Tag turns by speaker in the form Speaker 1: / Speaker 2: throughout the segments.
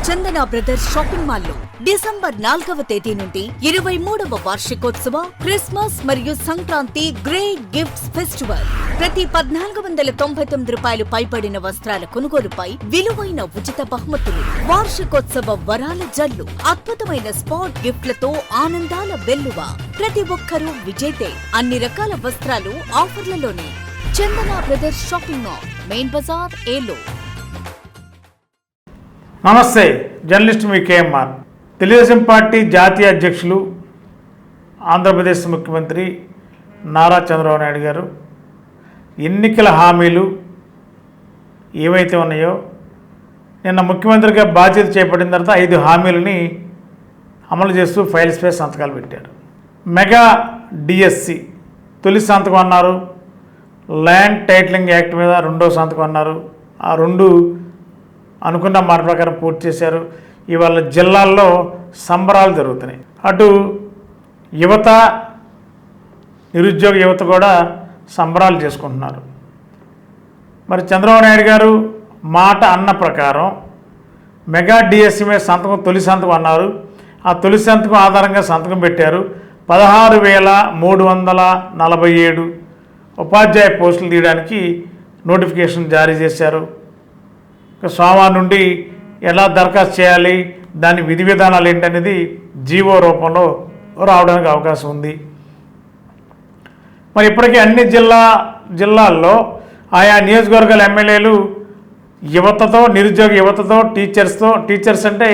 Speaker 1: చందన brothers shopping mall లో December 4వ తేదీ నుండి 23వ వార్షికోత్సవ క్రిస్మస్ మరియు సంక్రాంతి గ్రేట్ గిఫ్ట్స్ ఫెస్టివల్. ప్రతి 1499 రూపాయలు పైబడిన వస్త్రాల కొనుగోలుపై విలువైన ఉచిత బహుమతులు, వార్షికోత్సవ వరాల జల్లు, అద్భుతమైన స్పాట్ గిఫ్ట్లతో ఆనందాల వెల్లువ. ప్రతి ఒక్కరూ విజేతే. అన్ని రకాల వస్త్రాలు ఆఫర్లలోనే. Chandana brothers shopping mall, main Bazar, Eluru.
Speaker 2: నమస్తే, జర్నలిస్ట్ మీ కేఎంఆర్. తెలుగుదేశం పార్టీ జాతీయ అధ్యక్షులు ఆంధ్రప్రదేశ్ ముఖ్యమంత్రి నారా చంద్రబాబు నాయుడు గారు ఎన్నికల హామీలు ఏవైతే ఉన్నాయో నిన్న ముఖ్యమంత్రిగా బాధ్యత చేపట్టిన తర్వాత 5 హామీలని అమలు చేస్తూ ఫైల్స్పై సంతకాలు పెట్టారు. మెగా డిఎస్సి తొలి సంతకం అన్నారు, ల్యాండ్ టైటిలింగ్ యాక్ట్ మీద 2వ సంతకం అన్నారు. ఆ 2 అనుకున్న మాట ప్రకారం పూర్తి చేశారు. ఇవాళ జిల్లాల్లో సంబరాలు జరుగుతున్నాయి. అటు యువత, నిరుద్యోగ యువత కూడా సంబరాలు చేసుకుంటున్నారు. మరి చంద్రబాబు నాయుడు గారు మాట అన్న ప్రకారం మెగా డిఎస్సి మీద సంతకం తొలి సంతకం అన్నారు. ఆ తొలి సంతకం ఆధారంగా సంతకం పెట్టారు. 16,347 ఉపాధ్యాయ పోస్టులు తీయడానికి నోటిఫికేషన్ జారీ చేశారు. సోమవారం నుండి ఎలా దరఖాస్తు చేయాలి, దాని విధి విధానాలు ఏంటనేది జీవో రూపంలో రావడానికి అవకాశం ఉంది. మరి ఇప్పటికీ అన్ని జిల్లాల్లో ఆయా నియోజకవర్గాల ఎమ్మెల్యేలు యువతతో, నిరుద్యోగ యువతతో, టీచర్స్ అంటే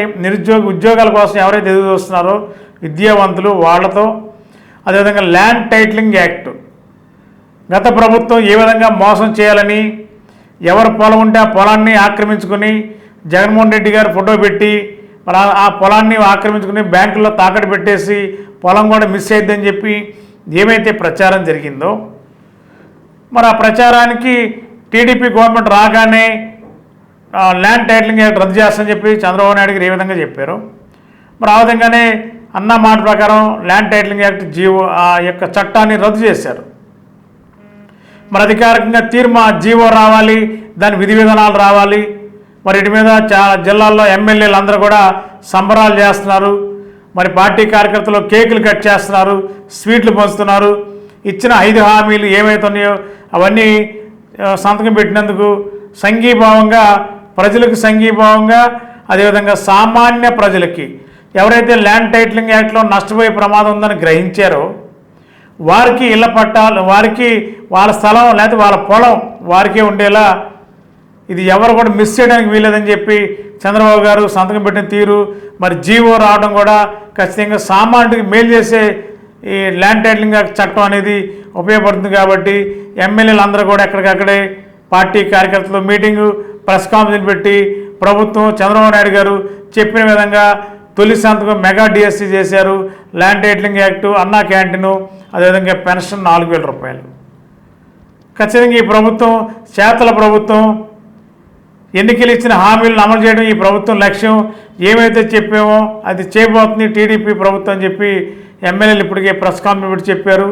Speaker 2: ఉద్యోగాల కోసం ఎవరైతే ఎదురు చూస్తున్నారో విద్యావంతులు వాళ్ళతో, అదేవిధంగా ల్యాండ్ టైటిలింగ్ యాక్ట్ గత ప్రభుత్వం ఏ విధంగా మోసం చేయాలని, ఎవరు పొలం ఉంటే ఆ పొలాన్ని ఆక్రమించుకొని జగన్మోహన్ రెడ్డి గారు ఫోటో పెట్టి మరి ఆ పొలాన్ని ఆక్రమించుకుని బ్యాంకుల్లో తాకట్టు పెట్టేసి పొలం కూడా మిస్ అయిద్దని చెప్పి ఏమైతే ప్రచారం జరిగిందో, మరి ఆ ప్రచారానికి టీడీపీ గవర్నమెంట్ రాగానే ల్యాండ్ టైటిలింగ్ యాక్ట్ రద్దు చేస్తామని చెప్పి చంద్రబాబు నాయుడు గారు ఏ విధంగా చెప్పారు, మరి ఆ విధంగానే అన్న మాట ప్రకారం ల్యాండ్ టైటిలింగ్ యాక్ట్ ఆ యొక్క చట్టాన్ని రద్దు చేశారు. మరి అధికారికంగా జీవో రావాలి, దాని విధి విధానాలు రావాలి. మరి వీటి మీద చాలా జిల్లాల్లో ఎమ్మెల్యేలు అందరూ కూడా సంబరాలు చేస్తున్నారు. మరి పార్టీ కార్యకర్తలు కేకులు కట్ చేస్తున్నారు, స్వీట్లు పంచుతున్నారు. ఇచ్చిన 5 హామీలు ఏమైతే ఉన్నాయో అవన్నీ సంతకం పెట్టినందుకు సంఘీభావంగా, ప్రజలకు సంఘీభావంగా, అదేవిధంగా సామాన్య ప్రజలకి ఎవరైతే ల్యాండ్ టైటిలింగ్ యాక్ట్లో నష్టపోయే ప్రమాదం ఉందని గ్రహించారో వారికి ఇళ్ల పట్టాలు, వారికి వాళ్ళ స్థలం లేకపోతే వాళ్ళ పొలం వారికే ఉండేలా ఇది ఎవరు కూడా మిస్ చేయడానికి వీలేదని చెప్పి చంద్రబాబు గారు సంతకం పెట్టిన తీరు, మరి జీవో రావడం కూడా ఖచ్చితంగా సామాన్యుడికి మేలు చేసే ఈ ల్యాండ్ టైటిలింగ్ చట్టం అనేది ఉపయోగపడుతుంది. కాబట్టి ఎమ్మెల్యేలు అందరూ కూడా ఎక్కడికక్కడే పార్టీ కార్యకర్తలు మీటింగు, ప్రెస్ కాన్ఫరెన్స్ పెట్టి ప్రభుత్వం చంద్రబాబు నాయుడు గారు చెప్పిన విధంగా తొలి సంతకం మెగా డిఎస్సి చేశారు. ల్యాండ్ టైటిలింగ్ యాక్టు, అన్నా క్యాంటీను, అదేవిధంగా పెన్షన్ 4,000 రూపాయలు. ఖచ్చితంగా ఈ ప్రభుత్వం చేతల ప్రభుత్వం, ఎన్నికలు ఇచ్చిన హామీలను అమలు చేయడం ఈ ప్రభుత్వం లక్ష్యం. ఏమైతే చెప్పామో అది చేయబోతుంది టీడీపీ ప్రభుత్వం అని చెప్పి ఎమ్మెల్యేలు ఇప్పటికే ప్రెస్ కాన్ఫరెన్స్ చెప్పారు.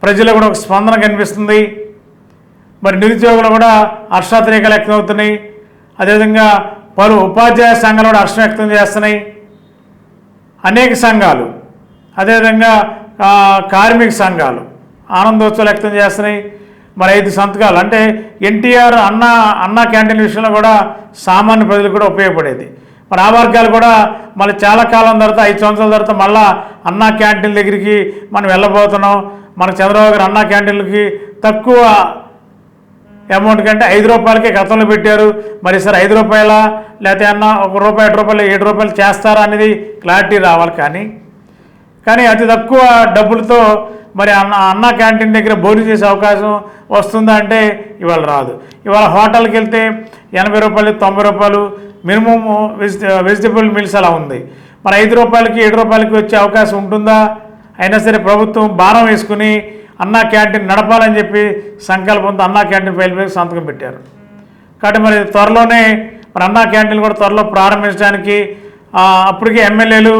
Speaker 2: ప్రజల్లో కూడా ఒక స్పందన కనిపిస్తుంది. మరి నిరుద్యోగులు కూడా హర్షాతిరేకాలు వ్యక్తం అవుతున్నాయి. అదేవిధంగా పలు ఉపాధ్యాయ సంఘాలు కూడా హర్షం వ్యక్తం చేస్తున్నాయి. అనేక సంఘాలు, అదేవిధంగా కార్మిక సంఘాలు ఆనందోత్సవాలు వ్యక్తం చేస్తున్నాయి. మరి 5 సంతకాలు అంటే ఎన్టీఆర్ అన్నా క్యాంటీన్ విషయంలో కూడా సామాన్య ప్రజలకు కూడా ఉపయోగపడేది. మరి ఆ వర్గాలు కూడా మళ్ళీ చాలా కాలం తర్వాత 5 సంవత్సరాల తర్వాత మళ్ళీ అన్నా క్యాంటీన్ దగ్గరికి మనం వెళ్ళబోతున్నాం. మనకు చంద్రబాబు గారు అన్నా క్యాంటీన్లకి తక్కువ అమౌంట్ కంటే 5 రూపాయలకే గతంలో పెట్టారు. మరి సార్ 5 రూపాయల లేకపోతే అన్న 1 రూపాయి, 2 రూపాయలు, 7 రూపాయలు చేస్తారా అనేది క్లారిటీ రావాలి. కానీ అతి తక్కువ డబ్బులతో మరి అన్నా క్యాంటీన్ దగ్గర భోజనం చేసే అవకాశం వస్తుందా అంటే ఇవాళ రాదు. ఇవాళ హోటల్కి వెళ్తే 80 రూపాయలు, 90 రూపాయలు మినిమం వెజిటబుల్ మీల్స్ అలా ఉంది. మరి 5 రూపాయలకి, 7 రూపాయలకి వచ్చే అవకాశం ఉంటుందా? అయినా సరే ప్రభుత్వం భారం వేసుకుని అన్నా క్యాంటీన్ నడపాలని చెప్పి సంకల్పంతో అన్నా క్యాంటీన్ ఫైల్ మీద సంతకం పెట్టారు. కాబట్టి మరి త్వరలోనే మరి అన్నా క్యాంటీన్ కూడా త్వరలో ప్రారంభించడానికి అప్పటికే ఎమ్మెల్యేలు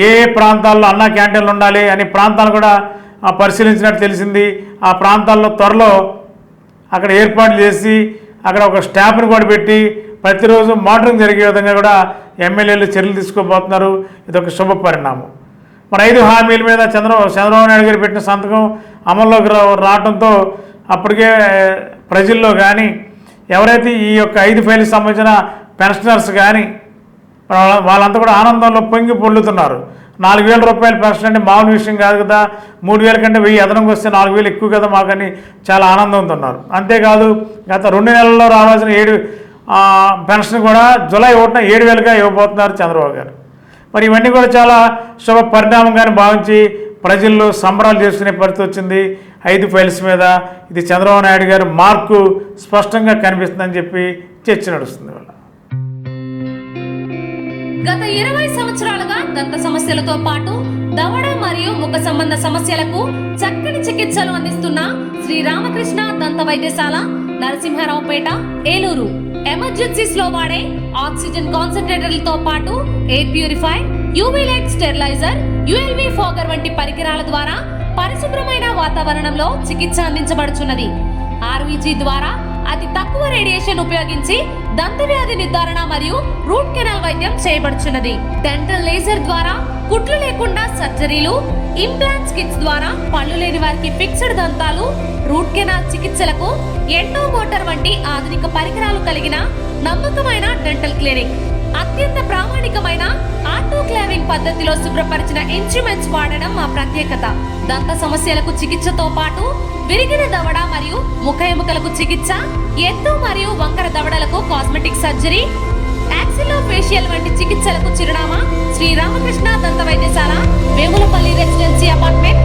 Speaker 2: ఏ ప్రాంతాల్లో అన్నా క్యాంటీన్లు ఉండాలి అనే ప్రాంతాలు కూడా పరిశీలించినట్టు తెలిసింది. ఆ ప్రాంతాల్లో త్వరలో అక్కడ ఏర్పాట్లు చేసి అక్కడ ఒక స్టాఫ్ని కూడా పెట్టి ప్రతిరోజు మానిటరింగ్ జరిగే విధంగా కూడా ఎమ్మెల్యేలు చర్యలు తీసుకోబోతున్నారు. ఇదొక శుభ పరిణామం. మన 5 హామీల మీద చంద్రబాబు నాయుడు గారు పెట్టిన సంతకం అమల్లోకి రావడంతో అప్పటికే ప్రజల్లో కానీ ఎవరైతే ఈ యొక్క 5 ఫైల్కి సంబంధించిన పెన్షనర్స్ కానీ వాళ్ళంతా కూడా ఆనందంలో పొంగి పొర్లుతున్నారు. 4,000 రూపాయల పెన్షన్ అంటే మామూలు విషయం కాదు కదా, 3,000 కంటే 1,000 అదనంగా వస్తే 4,000 ఎక్కువ కదా మాకని చాలా ఆనందంతో ఉన్నారు. అంతేకాదు గత 2 నెలల్లో రావాల్సిన 7 పెన్షన్ కూడా జూలై 1న 7,000గా ఇవ్వబోతున్నారు చంద్రబాబు గారు. మరి ఇవన్నీ కూడా చాలా శుభ పరిణామంగానే భావించి ప్రజల్లో సంబరాలు చేసుకునే పరిస్థితి వచ్చింది 5 ఫైల్స్ మీద. ఇది చంద్రబాబు నాయుడు గారు మార్కు స్పష్టంగా కనిపిస్తుందని చెప్పి చర్చ నడుస్తుంది.
Speaker 3: గత 20 సంవత్సరాలుగా దంత సమస్యలతో పాటు దవడ మరియు ముఖ సంబంధ సమస్యలకు చక్కని చికిత్సలు అందిస్తున్న శ్రీ రామకృష్ణ దంత వైద్యశాల, నరసింహారావుపేట, ఏలూరు. ఎమర్జెన్సీస్ లో వాడే ఆక్సిజన్ కాన్సంట్రేటర్లతో పాటు air purifier, UV light steriliser, ULV fogger వంటి పరికరాల ద్వారా పరిశుభ్రమైన వాతావరణంలో చికిత్స అందించబడుచున్నది. ఆర్వీజీ ద్వారా అతి తక్కువ రేడియేషన్ ఉపయోగించి దంత వ్యాధి నిర్ధారణ మరియు రూట్ కెనాల్ వైద్యం చేయబడుచున్నది. డెంటల్ లేజర్ ద్వారా కుట్లు లేకుండా సర్జరీలు, ఇంప్లాంట్స్ కిట్స్ ద్వారా పళ్ళు లేని వారికి ఫిక్స్డ్ దంతాలు, రూట్ కెనాల్ చికిత్సలకు ఎండో మోటార్ వంటి ఆధునిక పరికరాలు కలిగిన నమ్మకమైన డెంటల్ క్లినిక్. అత్యంత ప్రామాణికమైన ఆటోక్లావింగ్ పద్ధతిలో శుభ్రపరిచిన ఇన్స్ట్రుమెంట్స్ వాడడం మా ప్రత్యేకత. దంత సమస్యలకు చికిత్సతో పాటు విరిగిన దవడ మరియు ముఖ ఎముకలకు చికిత్స, ఎత్తు మరియు వంకర దవడలకు కాస్మెటిక్ సర్జరీ, యాక్సిలోఫేషియల్ వంటి చికిత్సలకు చిరునామా శ్రీ రామకృష్ణ దంత వైద్యశాల, వేములపల్లి రెసిడెన్సీ అపార్ట్మెంట్,